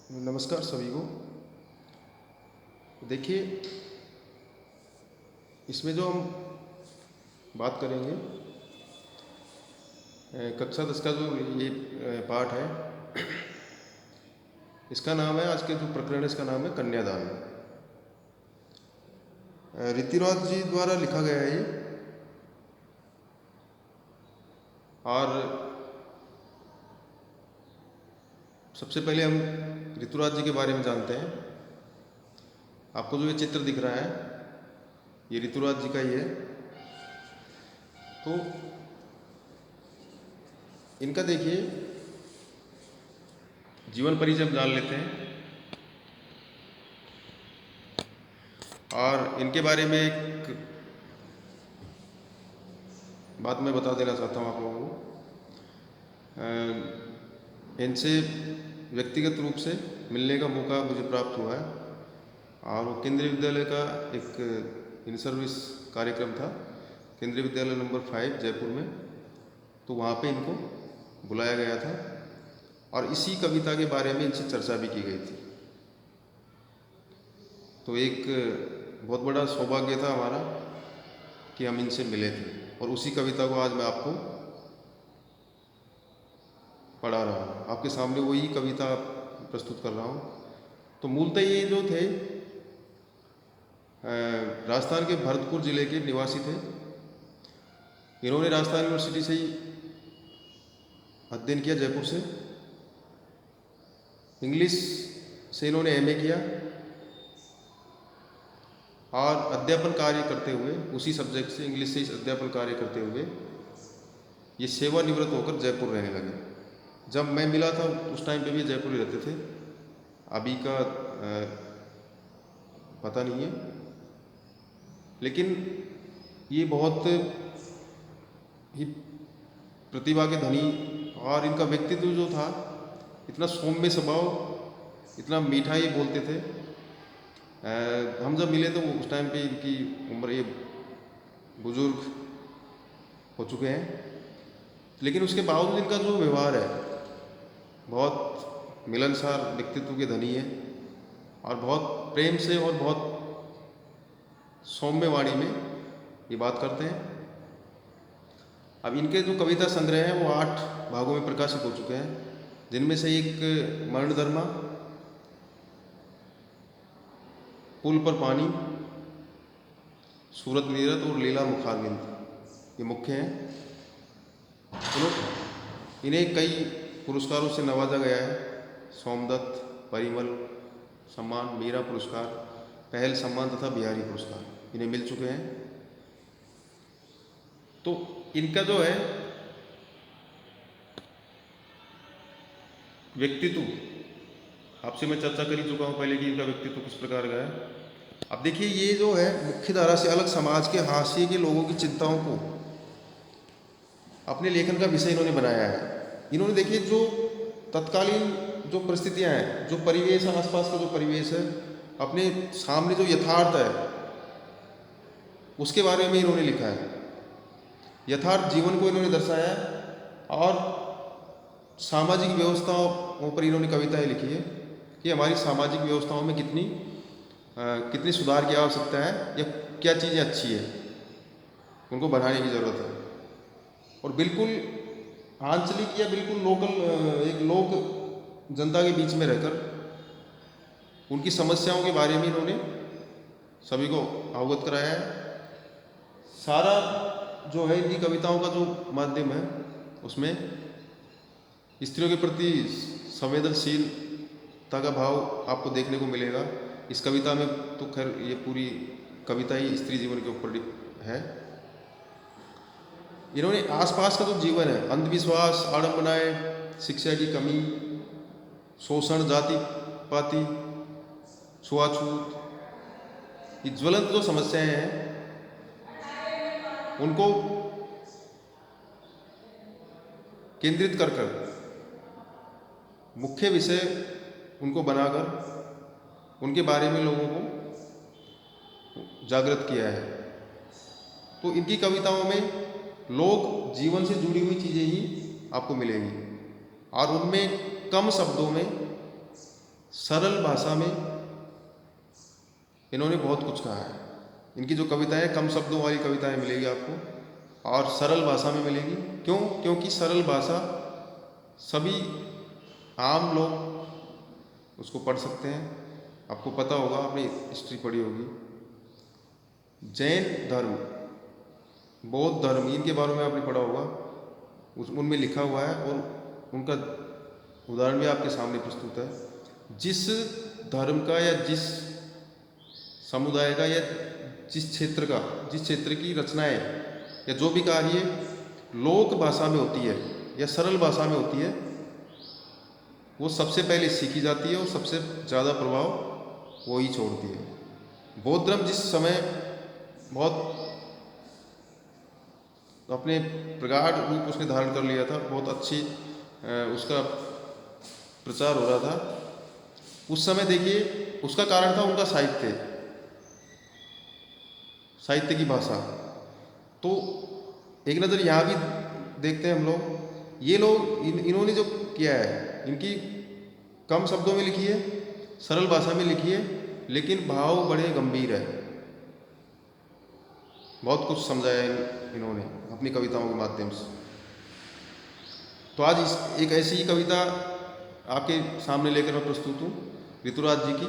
नमस्कार सभी को। देखिए, इसमें जो हम बात करेंगे कक्षा 10 का जो ये पाठ है, इसका नाम है, आज के जो प्रकरण है इसका नाम है कन्यादान। ऋतिराज जी द्वारा लिखा गया है ये। और सबसे पहले हम ऋतुराज जी के बारे में जानते हैं। आपको जो ये चित्र दिख रहा है ये ऋतुराज जी का ही है। तो इनका देखिए जीवन परिचय हम जान लेते हैं और इनके बारे में एक बात मैं बता देना चाहता हूँ आप लोगों को। इनसे व्यक्तिगत रूप से मिलने का मौका मुझे प्राप्त हुआ है और वो केंद्रीय विद्यालय का एक इन सर्विस कार्यक्रम था, केंद्रीय विद्यालय नंबर 5 जयपुर में। तो वहाँ पे इनको बुलाया गया था और इसी कविता के बारे में इनसे चर्चा भी की गई थी। तो एक बहुत बड़ा सौभाग्य था हमारा कि हम इनसे मिले थे और उसी कविता को आज मैं आपको पढ़ा रहा हूँ। आपके सामने वही कविता प्रस्तुत कर रहा हूँ। तो मूलतः ये जो थे राजस्थान के भरतपुर जिले के निवासी थे। इन्होंने राजस्थान यूनिवर्सिटी से ही अध्ययन किया, जयपुर से। इंग्लिश से इन्होंने एमए किया और अध्यापन कार्य करते हुए उसी सब्जेक्ट से, इंग्लिश से अध्यापन कार्य करते हुए ये सेवानिवृत्त होकर जयपुर रहने लगे। जब मैं मिला था उस टाइम पे भी जयपुर ही रहते थे, अभी का पता नहीं है। लेकिन ये बहुत ही प्रतिभा के धनी और इनका व्यक्तित्व जो था इतना सौम्य स्वभाव, इतना मीठा ये बोलते थे। हम जब मिले तो उस टाइम पे इनकी उम्र, ये बुजुर्ग हो चुके हैं, लेकिन उसके बावजूद इनका जो व्यवहार है बहुत मिलनसार व्यक्तित्व के धनी है और बहुत प्रेम से और बहुत सौम्य वाणी में ये बात करते हैं। अब इनके जो कविता संग्रह हैं वो 8 भागों में प्रकाशित हो चुके हैं, जिनमें से एक मरणधर्मा, पुल पर पानी, सूरत नीरत और लीला मुखारबिंद ये मुख्य हैं। इन्हें कई पुरस्कारों से नवाजा गया है। सोमदत्त, परिमल सम्मान, मीरा पुरस्कार, पहल सम्मान तथा बिहारी पुरस्कार इन्हें मिल चुके हैं। तो इनका जो है व्यक्तित्व, आपसे मैं चर्चा कर ही चुका हूँ पहले कि इनका व्यक्तित्व किस प्रकार का है। अब देखिए, ये जो है मुख्य धारा से अलग समाज के हाशिए के लोगों की चिंताओं को अपने लेखन का विषय इन्होंने बनाया है। इन्होंने देखिए जो तत्कालीन जो परिस्थितियां हैं, जो परिवेश है, आसपास का जो परिवेश है, अपने सामने जो यथार्थ है उसके बारे में इन्होंने लिखा है। यथार्थ जीवन को इन्होंने दर्शाया है और सामाजिक व्यवस्थाओं पर इन्होंने कविताएं लिखी है कि हमारी सामाजिक व्यवस्थाओं में कितनी सुधार की आवश्यकता है या क्या चीज़ें अच्छी है, उनको बढ़ाने की ज़रूरत है। और बिल्कुल आंचलिक या बिल्कुल लोकल, एक लोक जनता के बीच में रहकर उनकी समस्याओं के बारे में इन्होंने सभी को अवगत कराया है। सारा जो है इनकी कविताओं का जो माध्यम है उसमें स्त्रियों के प्रति संवेदनशीलता का भाव आपको देखने को मिलेगा। इस कविता में तो खैर ये पूरी कविता ही स्त्री जीवन के ऊपर है। इन्होंने आसपास का जो जीवन है, अंधविश्वास, आडंबनाएं, शिक्षा की कमी, शोषण, जाति पाति, छुआछूत, ये ज्वलंत जो समस्याएं हैं उनको केंद्रित कर मुख्य विषय उनको बनाकर उनके बारे में लोगों को जागृत किया है। तो इनकी कविताओं में लोग जीवन से जुड़ी हुई चीज़ें ही आपको मिलेंगी और उनमें कम शब्दों में सरल भाषा में इन्होंने बहुत कुछ कहा है। इनकी जो कविताएं कम शब्दों वाली कविताएं मिलेगी आपको और सरल भाषा में मिलेगी। क्यों? क्योंकि सरल भाषा सभी आम लोग उसको पढ़ सकते हैं। आपको पता होगा, आपने हिस्ट्री पढ़ी होगी, जैन धर्म, बौद्ध धर्म, इनके बारे में आपने पढ़ा होगा, उनमें लिखा हुआ है और उनका उदाहरण भी आपके सामने प्रस्तुत है। जिस धर्म का या जिस समुदाय का या जिस क्षेत्र की रचनाएं या जो भी कार्य लोक भाषा में होती है या सरल भाषा में होती है, वो सबसे पहले सीखी जाती है और सबसे ज़्यादा प्रभाव वो ही छोड़ती है। बौद्ध धर्म जिस समय बहुत अपने प्रगाढ़ रूप उसने धारण कर लिया था, बहुत अच्छी उसका प्रचार हो रहा था, उस समय देखिए उसका कारण था उनका साहित्य की भाषा। तो एक नज़र यहाँ भी देखते हैं हम लोग, ये लोग इन्होंने जो किया है, इनकी कम शब्दों में लिखी है, सरल भाषा में लिखी है, लेकिन भाव बड़े गंभीर है। बहुत कुछ समझाया इन्होंने अपनी कविताओं के माध्यम से। तो आज एक ऐसी ही कविता आपके सामने लेकर मैं प्रस्तुत हूँ ऋतुराज जी की,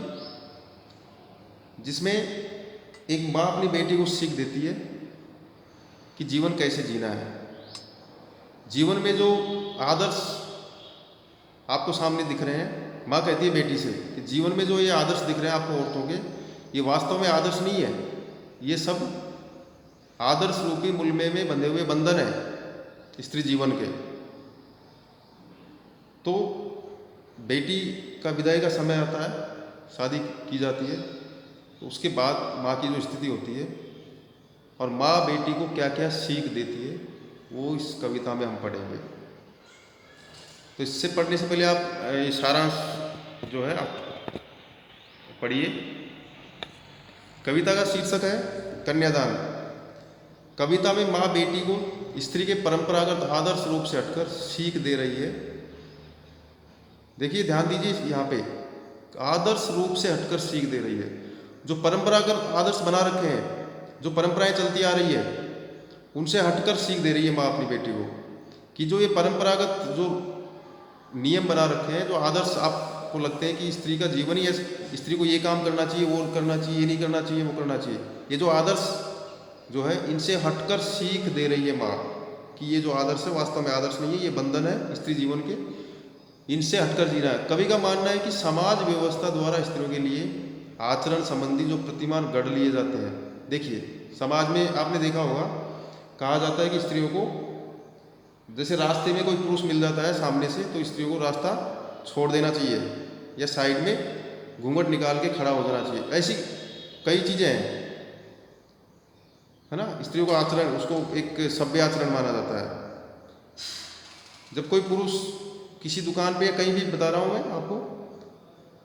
जिसमें एक माँ अपनी बेटी को सीख देती है कि जीवन कैसे जीना है। जीवन में जो आदर्श आपको सामने दिख रहे हैं, माँ कहती है बेटी से कि जीवन में जो ये आदर्श दिख रहे हैं आपको औरतों के, ये वास्तव में आदर्श नहीं है, ये सब आदर्श रूपी मुलमे में बंधे हुए बंधन है स्त्री जीवन के। तो बेटी का विदाई का समय आता है, शादी की जाती है, तो उसके बाद माँ की जो स्थिति होती है और माँ बेटी को क्या क्या सीख देती है, वो इस कविता में हम पढ़ेंगे। तो इससे पढ़ने से पहले आप सारांश जो है आप पढ़िए। कविता का शीर्षक है कन्यादान। कविता में माँ बेटी को स्त्री के परंपरागत आदर्श रूप से हटकर सीख दे रही है। देखिए, ध्यान दीजिए, यहाँ पे आदर्श रूप से हटकर सीख दे रही है। जो परंपरागत आदर्श बना रखे हैं, जो परंपराएं चलती आ रही है, उनसे हटकर सीख दे रही है माँ अपनी बेटी को कि जो ये परंपरागत जो नियम बना रखे हैं, जो आदर्श आपको लगते हैं कि स्त्री का जीवन ही है, स्त्री को ये काम करना चाहिए, वो करना चाहिए, ये नहीं करना चाहिए, वो करना चाहिए, ये जो आदर्श जो है, इनसे हटकर सीख दे रही है माँ कि ये जो आदर्श है वास्तव में आदर्श नहीं है, ये बंधन है स्त्री जीवन के, इनसे हटकर जीना है। कवि का मानना है कि समाज व्यवस्था द्वारा स्त्रियों के लिए आचरण संबंधी जो प्रतिमान गढ़ लिए जाते हैं। देखिए, समाज में आपने देखा होगा, कहा जाता है कि स्त्रियों को, जैसे रास्ते में कोई पुरुष मिल जाता है सामने से, तो स्त्रियों को रास्ता छोड़ देना चाहिए या साइड में घूंघट निकाल के खड़ा हो जाना चाहिए। ऐसी कई चीज़ें हैं, है ना। स्त्रियों का आचरण, उसको एक सभ्य आचरण माना जाता है। जब कोई पुरुष किसी दुकान पे या कहीं भी, बता रहा हूँ मैं आपको,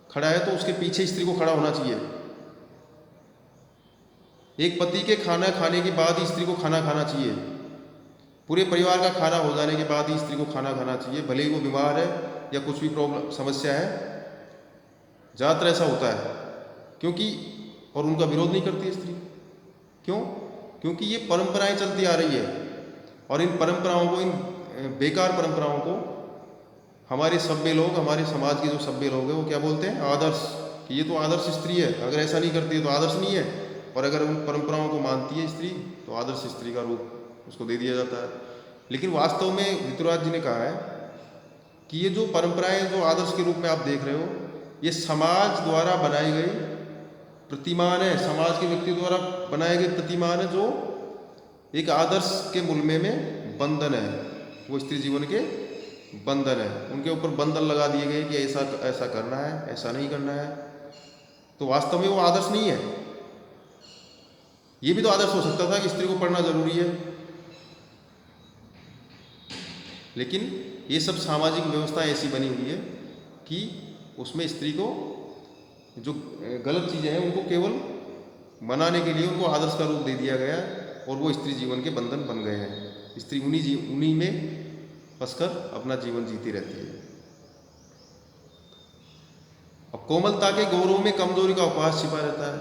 खड़ा है, तो उसके पीछे स्त्री को खड़ा होना चाहिए। एक पति के खाना खाने के बाद ही स्त्री को खाना खाना चाहिए। पूरे परिवार का खाना हो जाने के बाद ही स्त्री को खाना खाना चाहिए, भले ही वो बीमार है या कुछ भी प्रॉब्लम समस्या है। ज़्यादातर ऐसा होता है, क्योंकि, और उनका विरोध नहीं करती है स्त्री। क्यों? क्योंकि ये परंपराएं चलती आ रही है, और इन परंपराओं को, इन बेकार परंपराओं को हमारे सभ्य लोग, हमारे समाज के जो सभ्य लोग हैं, वो क्या बोलते हैं? आदर्श। कि ये तो आदर्श स्त्री है, अगर ऐसा नहीं करती है तो आदर्श नहीं है, और अगर उन परंपराओं को मानती है स्त्री तो आदर्श स्त्री का रूप उसको दे दिया जाता है। लेकिन वास्तव में ऋतुराज जी ने कहा है कि ये जो परंपराएं, जो आदर्श के रूप में आप देख रहे हो, ये समाज द्वारा बनाई गई प्रतिमान है, समाज के व्यक्ति द्वारा बनाए गए प्रतिमान है, जो एक आदर्श के मुलमे में बंधन है, वो स्त्री जीवन के बंधन है। उनके ऊपर बंधन लगा दिए गए कि ऐसा ऐसा करना है, ऐसा नहीं करना है। तो वास्तव में वो आदर्श नहीं है। ये भी तो आदर्श हो सकता था कि स्त्री को पढ़ना जरूरी है, लेकिन ये सब सामाजिक व्यवस्था ऐसी बनी हुई है कि उसमें स्त्री को जो गलत चीज़ें हैं उनको केवल मनाने के लिए उनको आदर्श का रूप दे दिया गया, और वो स्त्री जीवन के बंधन बन गए हैं। स्त्री उन्हीं में फंसकर अपना जीवन जीती रहती है। अब कोमलता के गौरव में कमजोरी का उपहास छिपा रहता है।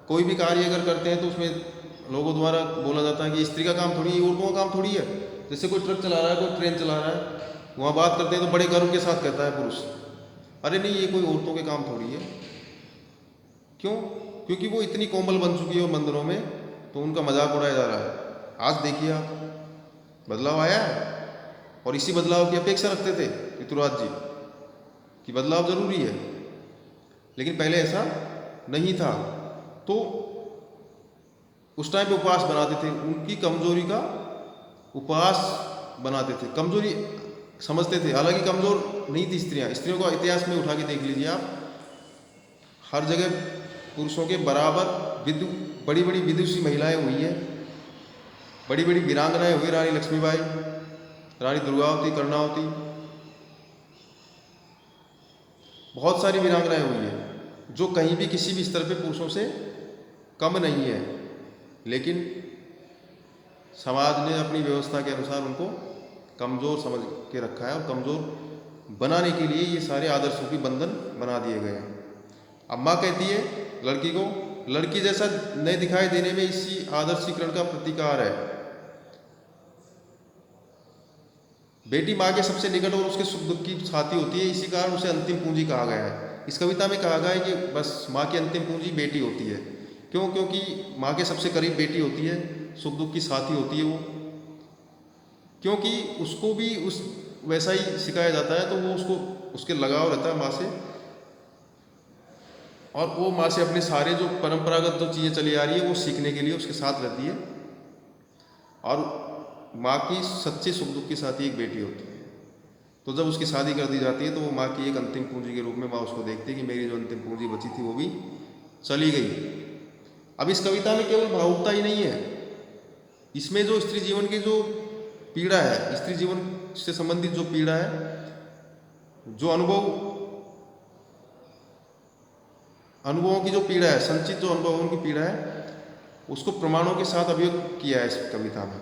कोई भी कार्य अगर करते हैं तो उसमें लोगों द्वारा बोला जाता है कि स्त्री का काम थोड़ी है, औरतों का काम थोड़ी है। जैसे कोई ट्रक चला रहा है, कोई ट्रेन चला रहा है, वहाँ बात करते हैं तो बड़े गर्व के साथ कहता है पुरुष, अरे नहीं ये कोई औरतों के काम थोड़ी है। क्यों? क्योंकि वो इतनी कोमल बन चुकी है मंदिरों में, तो उनका मजाक उड़ाया जा रहा है। आज देखिए आप, बदलाव आया है, और इसी बदलाव की अपेक्षा रखते थे ऋतुराज जी कि बदलाव जरूरी है, लेकिन पहले ऐसा नहीं था। तो उस टाइम पे उपवास बनाते थे, उनकी कमजोरी का उपवास बनाते थे, कमजोरी समझते थे। हालांकि कमजोर नहीं थी स्त्रियां, स्त्रियों को इतिहास में उठा के देख लीजिए आप, हर जगह पुरुषों के बराबर बड़ी बड़ी विदुषी महिलाएं हुई हैं, बड़ी बड़ी वीरांगनाएं हुई, रानी लक्ष्मीबाई, रानी दुर्गावती, कर्णावती, बहुत सारी वीरांगनाएं हुई हैं जो कहीं भी किसी भी स्तर पे पुरुषों से कम नहीं है। लेकिन समाज ने अपनी व्यवस्था के अनुसार उनको कमज़ोर समझ के रखा है, और कमज़ोर बनाने के लिए ये सारे आदर्शों की बंधन बना दिए गए हैं। अब माँ कहती है लड़की को, लड़की जैसा नहीं दिखाई देने में इसी आदर्शीकरण का प्रतिकार है। बेटी माँ के सबसे निकट और उसके सुख दुख की साथी होती है, इसी कारण उसे अंतिम पूंजी कहा गया है। इस कविता में कहा गया है कि बस माँ की अंतिम पूंजी बेटी होती है। क्यों? क्योंकि माँ के सबसे करीब बेटी होती है, सुख दुख की साथी होती है वो, क्योंकि उसको भी उस वैसा ही सिखाया जाता है, तो वो उसको उसके लगाव रहता है माँ से, और वो माँ से अपने सारे जो परंपरागत जो चीज़ें चली आ रही है वो सीखने के लिए उसके साथ रहती है। और माँ की सच्ची सुख दुख की साथी एक बेटी होती है। तो जब उसकी शादी कर दी जाती है तो वो माँ की एक अंतिम पूंजी के रूप में माँ उसको देखती है कि मेरी जो अंतिम पूंजी बची थी वो भी चली गई। अब इस कविता में केवल भावुकता ही नहीं है, इसमें जो स्त्री जीवन की जो पीड़ा है, स्त्री जीवन से संबंधित जो पीड़ा है, जो अनुभवों की जो पीड़ा है, संचित जो अनुभवों की पीड़ा है, उसको प्रमाणों के साथ अभिव्यक्त किया है इस कविता में।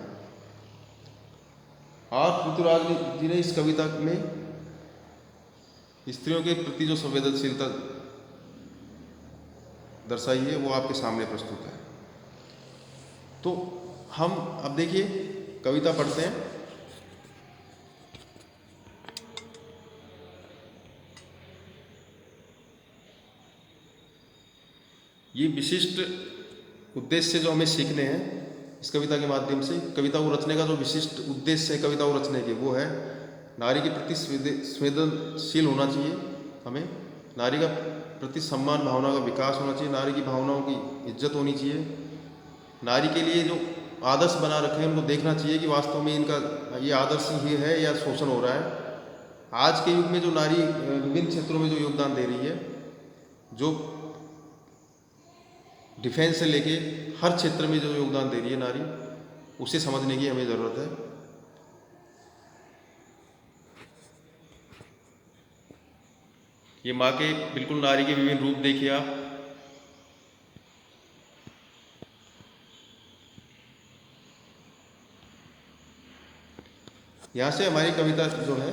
और ऋतुराज जी ने इस कविता में स्त्रियों के प्रति जो संवेदनशीलता दर्शाई है वो आपके सामने प्रस्तुत है। तो हम अब देखिए कविता पढ़ते हैं। ये विशिष्ट उद्देश्य जो हमें सीखने हैं इस कविता के माध्यम से, कविता को रचने का जो विशिष्ट उद्देश्य है कविता को रचने के, वो है नारी के प्रति संवेदनशील होना चाहिए हमें, नारी का प्रति सम्मान भावना का विकास होना चाहिए, नारी की भावनाओं की इज्जत होनी चाहिए, नारी के लिए जो आदर्श बना रखे हैं उनको देखना चाहिए कि वास्तव में इनका ये आदर्श ही है या शोषण हो रहा है। आज के युग में जो नारी विभिन्न क्षेत्रों में जो योगदान दे रही है, जो डिफेंस से लेके हर क्षेत्र में जो योगदान दे रही है नारी, उसे समझने की हमें ज़रूरत है। ये माँ के बिल्कुल नारी के विभिन्न रूप देखिए आप, यहाँ से हमारी कविता जो है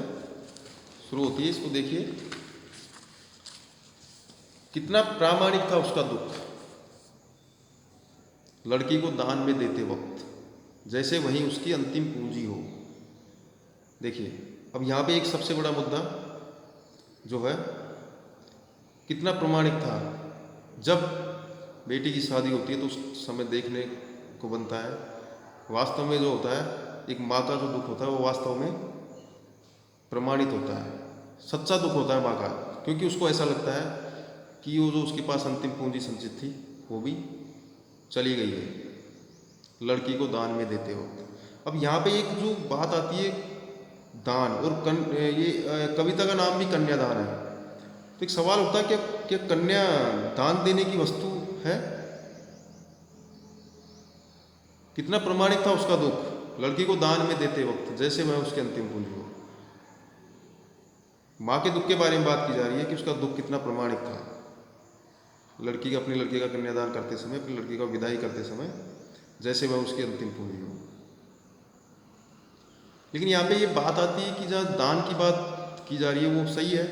शुरू होती है। इसको देखिए, कितना प्रामाणिक था उसका दुख, लड़की को दान में देते वक्त, जैसे वही उसकी अंतिम पूंजी हो। देखिए अब यहाँ पे एक सबसे बड़ा मुद्दा जो है, कितना प्रामाणिक था। जब बेटी की शादी होती है तो उस समय देखने को बनता है वास्तव में जो होता है, एक माँ का जो दुख होता है वो वास्तव में प्रमाणित होता है, सच्चा दुख होता है माँ का, क्योंकि उसको ऐसा लगता है कि वो जो उसके पास अंतिम पूंजी संचित थी वो भी चली गई है लड़की को दान में देते हो। अब यहाँ पे एक जो बात आती है दान, और ये कविता का नाम भी कन्यादान है, तो एक सवाल उठता है कि क्या कन्या दान देने की वस्तु है? कितना प्रमाणिक था उसका दुख, लड़की को दान में देते वक्त जैसे वह उसकी अंतिम पूंजी हो। माँ के दुख के बारे में बात की जा रही है कि उसका दुख कितना प्रमाणिक था, लड़की का, अपनी लड़की का कन्यादान करते समय, अपनी लड़की का विदाई करते समय जैसे वह उसकी अंतिम पूंजी हो। लेकिन यहाँ पे ये बात आती है कि जहाँ दान की बात की जा रही है वो सही है,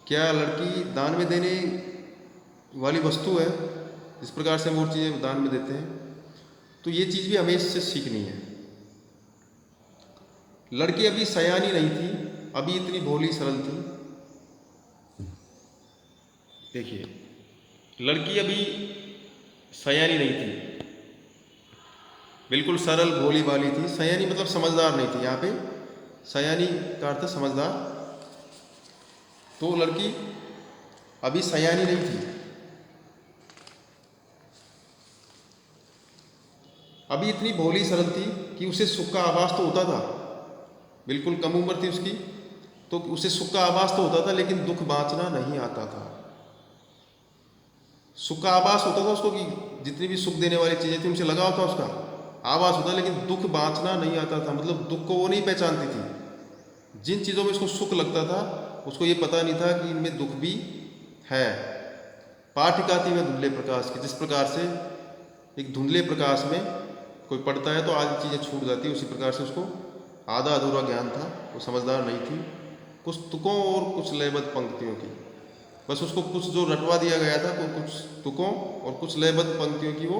क्या लड़की दान में देने वाली वस्तु है? जिस प्रकार से हम और चीज़ें दान में देते हैं, तो ये चीज़ भी हमें इससे सीखनी है। लड़की अभी सयानी नहीं थी, अभी इतनी भोली सरल थी। देखिए, लड़की अभी सयानी नहीं थी, बिल्कुल सरल भोली भाली थी। सयानी मतलब समझदार नहीं थी। यहाँ पे सयानी का अर्थ समझदार। तो लड़की अभी सयानी नहीं थी, अभी इतनी भोली सरल थी कि उसे सुख का आभास तो होता था। बिल्कुल कम उम्र थी उसकी, तो उसे सुख का आभास तो होता था, लेकिन दुख बांचना नहीं आता था। सुख का आभास होता था उसको कि जितनी भी सुख देने वाली चीज़ें थी उनसे लगाव था, उसका आभास होता, लेकिन दुख बांचना नहीं आता था। मतलब दुख को वो नहीं पहचानती थी। जिन चीज़ों में उसको सुख लगता था, उसको ये पता नहीं था कि इनमें दुख भी है। पाठिकाती में धुंधले प्रकाश की, जिस प्रकार से एक धुंधले प्रकाश में कोई पढ़ता है तो आधी चीज़ें छूट जाती है, उसी प्रकार से उसको आधा अधूरा ज्ञान था। वो समझदार नहीं थी। कुछ तुकों और कुछ लयबद्ध पंक्तियों की, बस उसको कुछ जो रटवा दिया गया था, कुछ तुकों और कुछ लयबद्ध पंक्तियों की वो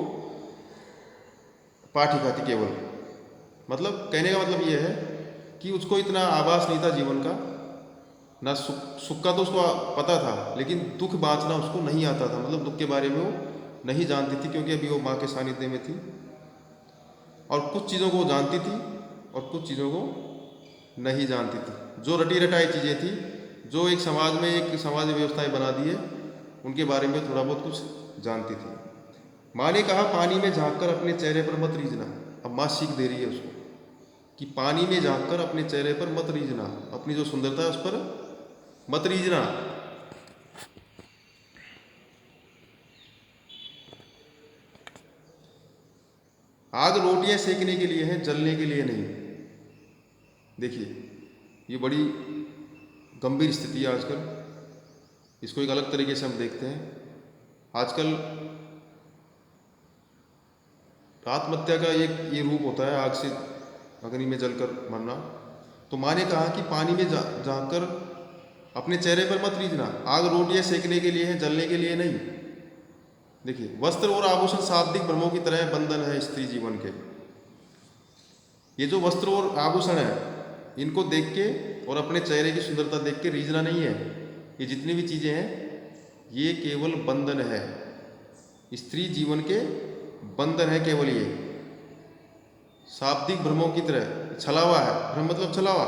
पाठिका थी केवल। मतलब कहने का मतलब ये है कि उसको इतना आभास नहीं था जीवन का, ना सुख का तो उसको पता था, लेकिन दुख बांचना उसको नहीं आता था। मतलब दुख के बारे में वो नहीं जानती थी, क्योंकि अभी वो माँ के सानिध्य में थी। और कुछ चीज़ों को वो जानती थी और कुछ चीज़ों को नहीं जानती थी। जो रटी रटाई चीज़ें थी, जो एक समाज व्यवस्थाएं बना दिए, उनके बारे में थोड़ा बहुत कुछ जानती थी। माँ ने कहा, पानी में झांककर अपने चेहरे पर मत रीझना। अब माँ सीख दे रही है उसको कि पानी में झांककर अपने चेहरे पर मत रीझना, अपनी जो सुंदरता है उस पर मत रीझना। आग रोटियां सेकने के लिए है, जलने के लिए नहीं। देखिए, ये बड़ी गंभीर स्थिति है आजकल। इसको एक अलग तरीके से हम देखते हैं। आजकल आत्महत्या का एक ये रूप होता है, आग से अग्नि में जलकर मरना। तो माँ ने कहा कि पानी में झांककर अपने चेहरे पर मत रीझना। आग रोटियां सेकने के लिए है, जलने के लिए नहीं। देखिए, वस्त्र और आभूषण शाब्दिक भ्रमों की तरह बंधन है स्त्री जीवन के। ये जो वस्त्र और आभूषण है, इनको देख के और अपने चेहरे की सुंदरता देख के रीझना नहीं है। ये जितनी भी चीज़ें हैं, ये केवल बंधन है। स्त्री जीवन के बंधन है केवल। ये शाब्दिक भ्रमों की तरह छलावा है। भ्रम मतलब छलावा।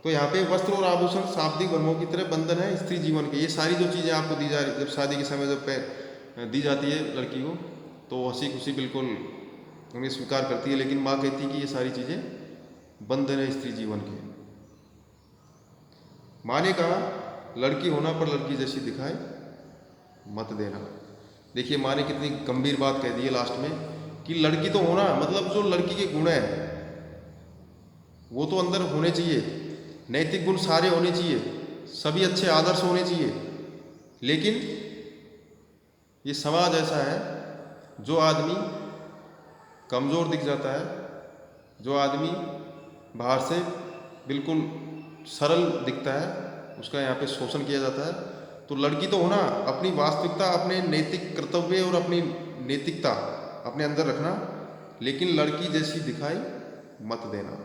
तो यहाँ पे वस्त्र और आभूषण शाब्दिक भ्रमों की तरह बंधन है स्त्री जीवन के। ये सारी जो चीज़ें आपको दी जा रही, जब शादी के समय जब दी जाती है लड़की को, तो हंसी खुशी बिल्कुल उन्हें स्वीकार करती है, लेकिन माँ कहती है कि ये सारी चीज़ें बंधन है स्त्री जीवन के। माँ ने कहा, लड़की होना पर लड़की जैसी दिखाए मत देना। देखिए, माँ ने कितनी गंभीर बात कह दी है लास्ट में कि लड़की तो होना, मतलब जो लड़की के गुण है वो तो अंदर होने चाहिए। नैतिक गुण सारे होने चाहिए, सभी अच्छे आदर्श होने चाहिए। लेकिन ये समाज ऐसा है, जो आदमी कमज़ोर दिख जाता है, जो आदमी बाहर से बिल्कुल सरल दिखता है, उसका यहाँ पे शोषण किया जाता है। तो लड़की तो होना, अपनी वास्तविकता, अपने नैतिक कर्तव्य और अपनी नैतिकता अपने अंदर रखना, लेकिन लड़की जैसी दिखाई मत देना।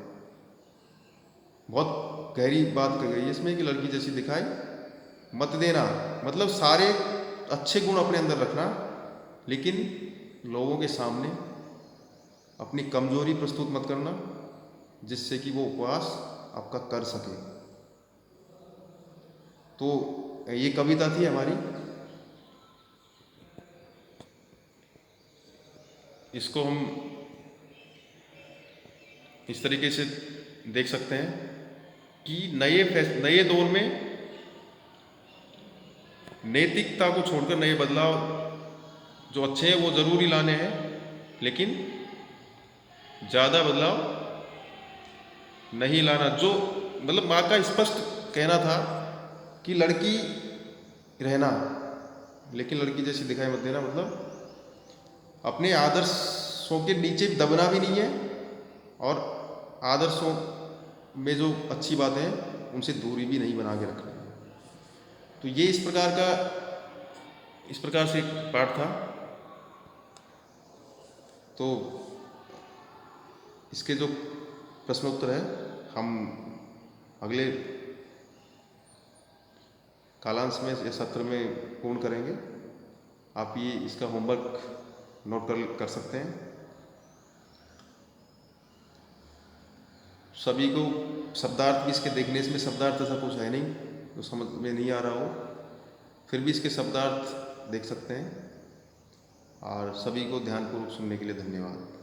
बहुत गहरी बात कही गई है इसमें कि लड़की जैसी दिखाई मत देना। मतलब सारे अच्छे गुण अपने अंदर रखना, लेकिन लोगों के सामने अपनी कमजोरी प्रस्तुत मत करना, जिससे कि वो उपवास आपका कर सके। तो ये कविता थी हमारी। इसको हम इस तरीके से देख सकते हैं कि नए दौर में नैतिकता को छोड़कर नए बदलाव जो अच्छे हैं वो जरूरी लाने हैं, लेकिन ज़्यादा बदलाव नहीं लाना। जो मतलब माँ का स्पष्ट कहना था कि लड़की रहना, लेकिन लड़की जैसी दिखाई मत देना। मतलब अपने आदर्शों के नीचे दबना भी नहीं है, और आदर्शों में जो अच्छी बातें हैं उनसे दूरी भी नहीं बना के रखना है। तो ये इस प्रकार से एक पाठ था। तो इसके जो प्रश्न उत्तर है हम अगले कालांश में या सत्र में पूर्ण करेंगे। आप ये इसका होमवर्क नोट कर सकते हैं। सभी को शब्दार्थ भी इसके देखने में शब्दार्थ ऐसा कुछ है नहीं तो समझ में नहीं आ रहा हो, फिर भी इसके शब्दार्थ देख सकते हैं। और सभी को ध्यानपूर्वक सुनने के लिए धन्यवाद।